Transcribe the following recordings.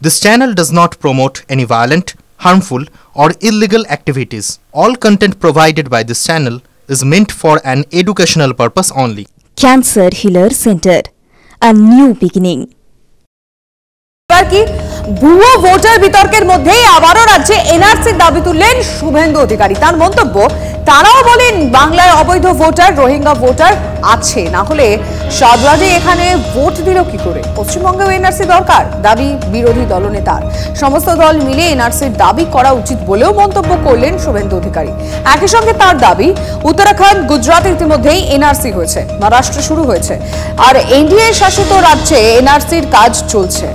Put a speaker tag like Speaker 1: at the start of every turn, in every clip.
Speaker 1: This channel does not promote any violent, harmful, or illegal activities. All content provided by this channel is meant for an educational purpose only.
Speaker 2: Cancer Healer Center, a new beginning.
Speaker 3: কি ভুয়ো voter বিতর্কের মধ্যেই আবারও রাজ্যে NRC দাবি তুললেন শুভেন্দু অধিকারী। তার মন্তব্য, তারাও বলেন বাংলায় অবৈধ ভোটার, রোহিঙ্গা ভোটার আছে, না হলে সাদরাজে এখানে ভোট দিল কি করে? পশ্চিমবঙ্গেও এনআরসি দরকার, দাবি বিরোধী দলনেতার। সমস্ত দল মিলে এনআরসির দাবি করা উচিত বলেও মন্তব্য করলেন শুভেন্দু অধিকারী। একই সঙ্গে তার দাবি, উত্তরাখণ্ড, গুজরাট ইতিমধ্যেই এনআরসি হয়েছে, মহারাষ্ট্র শুরু হয়েছে, আর এনডিএ শাসিত রাজ্যে এনআরসির কাজ চলছে।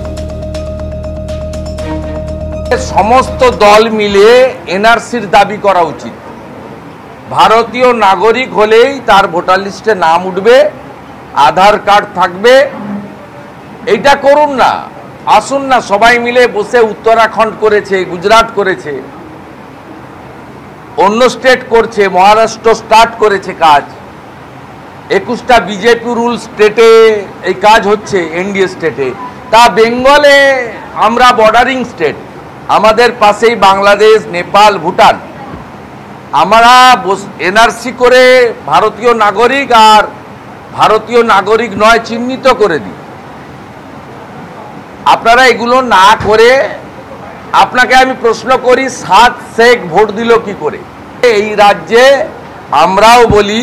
Speaker 4: সমস্ত দল মিলে এনআরসির দাবি করা উচিত। ভারতীয় নাগরিক হলেই তার ভোটার লিস্টে নাম উঠবে, আধার কার্ড থাকবে। এইটা করুন না, আসুন না সবাই মিলে বসে। উত্তরাখণ্ড করেছে, গুজরাট করেছে, অন্য স্টেট করছে, মহারাষ্ট্র স্টার্ট করেছে কাজ। 21টা বিজেপি রুল স্টেটে এই কাজ হচ্ছে, এনডিএ স্টেটে। তা বেঙ্গলে আমরা বর্ডারিং স্টেট, আমাদের পাশেই বাংলাদেশ, নেপাল, ভুটান। আমরা এনআরসি করে ভারতীয় নাগরিক আর ভারতীয় নাগরিক নয় চিহ্নিত করে দিই। আপনারা এগুলো না করে, আপনাকে আমি প্রশ্ন করি, 7 শেখ ভোট দিল কি করে? এই রাজ্যে আমরাও বলি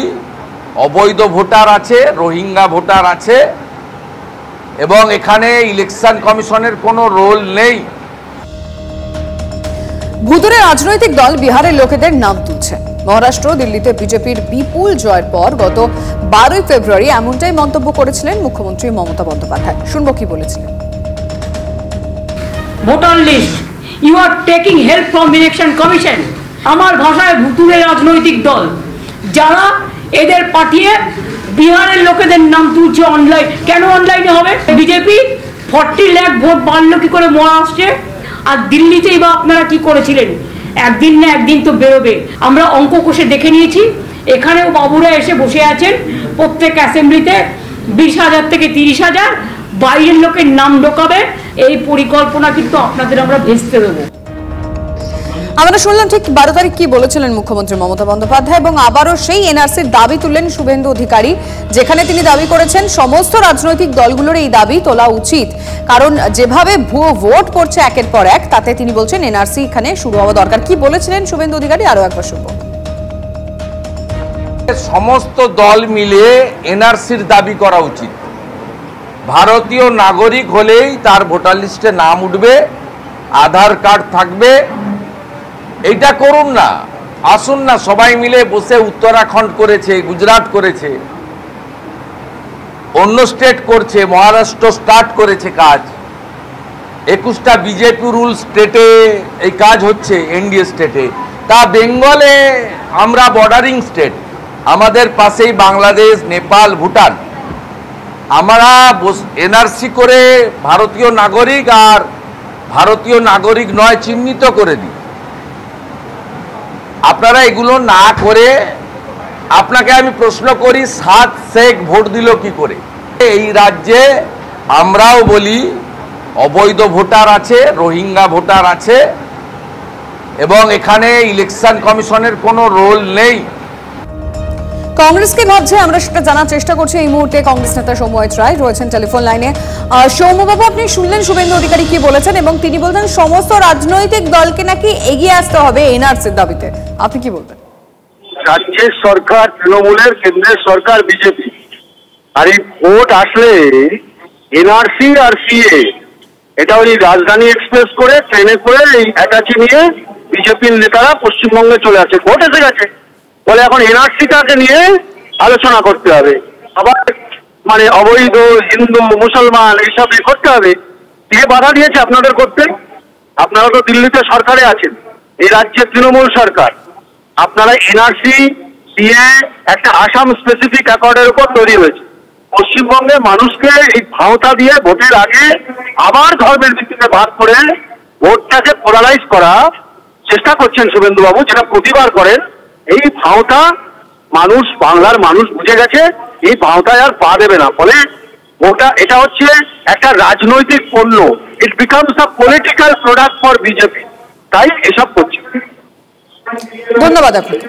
Speaker 4: অবৈধ ভোটার আছে, রোহিঙ্গা ভোটার আছে, এবং এখানে ইলেকশন কমিশনের কোনো রোল নেই।
Speaker 3: ভুতুরে রাজনৈতিক দল বিহারের লোকেদের নাম তুলছে। মহারাষ্ট্র, দিল্লিতে বিজেপির বিপুল জয়ের পর গত 12 ফেব্রুয়ারি এমনটাই মন্তব্য করেছিলেন মুখ্যমন্ত্রী মমতা বন্দ্যোপাধ্যায়। শুনবো কি বলেছিলেন।
Speaker 5: Voter list, you are taking help from election commission. আমার ভাষায় ভুতুরে রাজনৈতিক দল যারা এদের পাঠিয়ে বিহারের লোকেদের নাম তুলছে অনলাইন। কেন অনলাইনে হবে? বিজেপি 40 লাখ ভোট বাড়লো কি করে মহারাষ্ট্রে? আর দিল্লিতেই বা আপনারা কি করেছিলেন? একদিন না একদিন তো বেরোবে। আমরা অঙ্ক কষে দেখে নিয়েছি, এখানেও বাবুরা এসে বসে আছেন, প্রত্যেক অ্যাসেম্বলিতে 20,000 থেকে 30,000 বাইরের লোকের নাম ঢোকাবে। এই পরিকল্পনা কিন্তু আপনাদের আমরা ভেস্তে দেবো।
Speaker 3: আমরা শুনলাম ঠিক 12 তারিখ কি বলেছিলেন মুখ্যমন্ত্রী মমতা বন্দ্যোপাধ্যায়, এবং আবারও সেই এনআরসির দাবি তুললেন শুভেন্দু অধিকারী, যেখানে তিনি দাবি করেছেন সমস্ত রাজনৈতিক দলগুলোর এই দাবি তোলা উচিত, কারণ যেভাবে ভুয়ো ভোট পড়ছে একের পর এক, তাতে তিনি বলছেন এনআরসি এখানে শুরু হওয়া দরকার। কি বলেছিলেন শুভেন্দু অধিকারী, আরো একবার শুনবো।
Speaker 4: সমস্ত দল মিলে এনআরসির দাবি করা উচিত। ভারতীয় নাগরিক হলেই তার ভোটার লিস্টে নাম উঠবে, আধার কার্ড থাকবে। এইটা করুন না, আসুন না সবাই মিলে বসে। উত্তরাখণ্ড করেছে, গুজরাট করেছে, অন্য স্টেট করছে, মহারাষ্ট্র স্টার্ট করেছে কাজ। 21টা বিজেপি রুল স্টেটে এই কাজ হচ্ছে, এনডিএ স্টেটে। তা বেঙ্গলে আমরা বর্ডারিং স্টেট, আমাদের পাশেই বাংলাদেশ, নেপাল, ভুটান। আমরা এনআরসি করে ভারতীয় নাগরিক আর ভারতীয় নাগরিক নয় চিহ্নিত করে দিই। আপনারা এগুলো না করে, আপনাকে আমি প্রশ্ন করি, 7 শেখ ভোট দিল কি করে? এই রাজ্যে আমরাও বলি অবৈধ ভোটার আছে, রোহিঙ্গা ভোটার আছে, এবং এখানে ইলেকশন কমিশনের কোনো রোল নেই।
Speaker 3: কংগ্রেস কি ভাবছে আমরা সেটা জানার চেষ্টা করছি। এই মুহূর্তে কংগ্রেস নেতা সৌম্যজিৎ রায় রয়েছেন টেলিফোন লাইনে। সৌম্যবাবু, আপনি শুনলেন শুভেন্দু অধিকারী কি বলেছেন, এবং তিনি বলছেন সমস্ত রাজনৈতিক দলকে নাকি এগিয়ে আসতে হবে এনআরসির দাবিতে। আপনি কি বলবেন?
Speaker 6: রাজ্যের সরকার তৃণমূলের, কেন্দ্রের সরকার বিজেপি, আর এই ভোট আসলে এনআরসি আর সিএ, এটা ওই রাজধানী এক্সপ্রেস করে ট্রেনে করে এই অ্যাটাচি নিয়ে বিজেপির নেতারা পশ্চিমবঙ্গে চলে আসে। ভোট এসে গেছে বলে এখন এনআরসিটাকে নিয়ে আলোচনা করতে হবে, আবার মানে অবৈধ হিন্দু মুসলমান এইসব করতে হবে। কে বাধা দিয়েছে আপনাদের করতে? আপনারা তো দিল্লিতে সরকারে আছেন, এই রাজ্যের তৃণমূল সরকার। আপনারা এনআরসি দিয়ে একটা আসাম স্পেসিফিক অ্যাকর্ডের উপর তৈরি হয়েছে। পশ্চিমবঙ্গের মানুষকে এই ভাওতা দিয়ে ভোটের আগে আবার ধর্মের ভিত্তিতে ভাগ করে ভোটটাকে পোলারাইজ করা চেষ্টা করছেন শুভেন্দু বাবু, যেটা প্রতিবার করেন। এই ভাওতা মানুষ, বাংলার মানুষ বুঝে গেছে, এই ভাওতায় আর পা দেবে না। ফলে ওটা, এটা হচ্ছে একটা রাজনৈতিক পণ্য, it becomes a political product for BJP. তাই এসব করছে।
Speaker 3: ধন্যবাদ আপনাকে।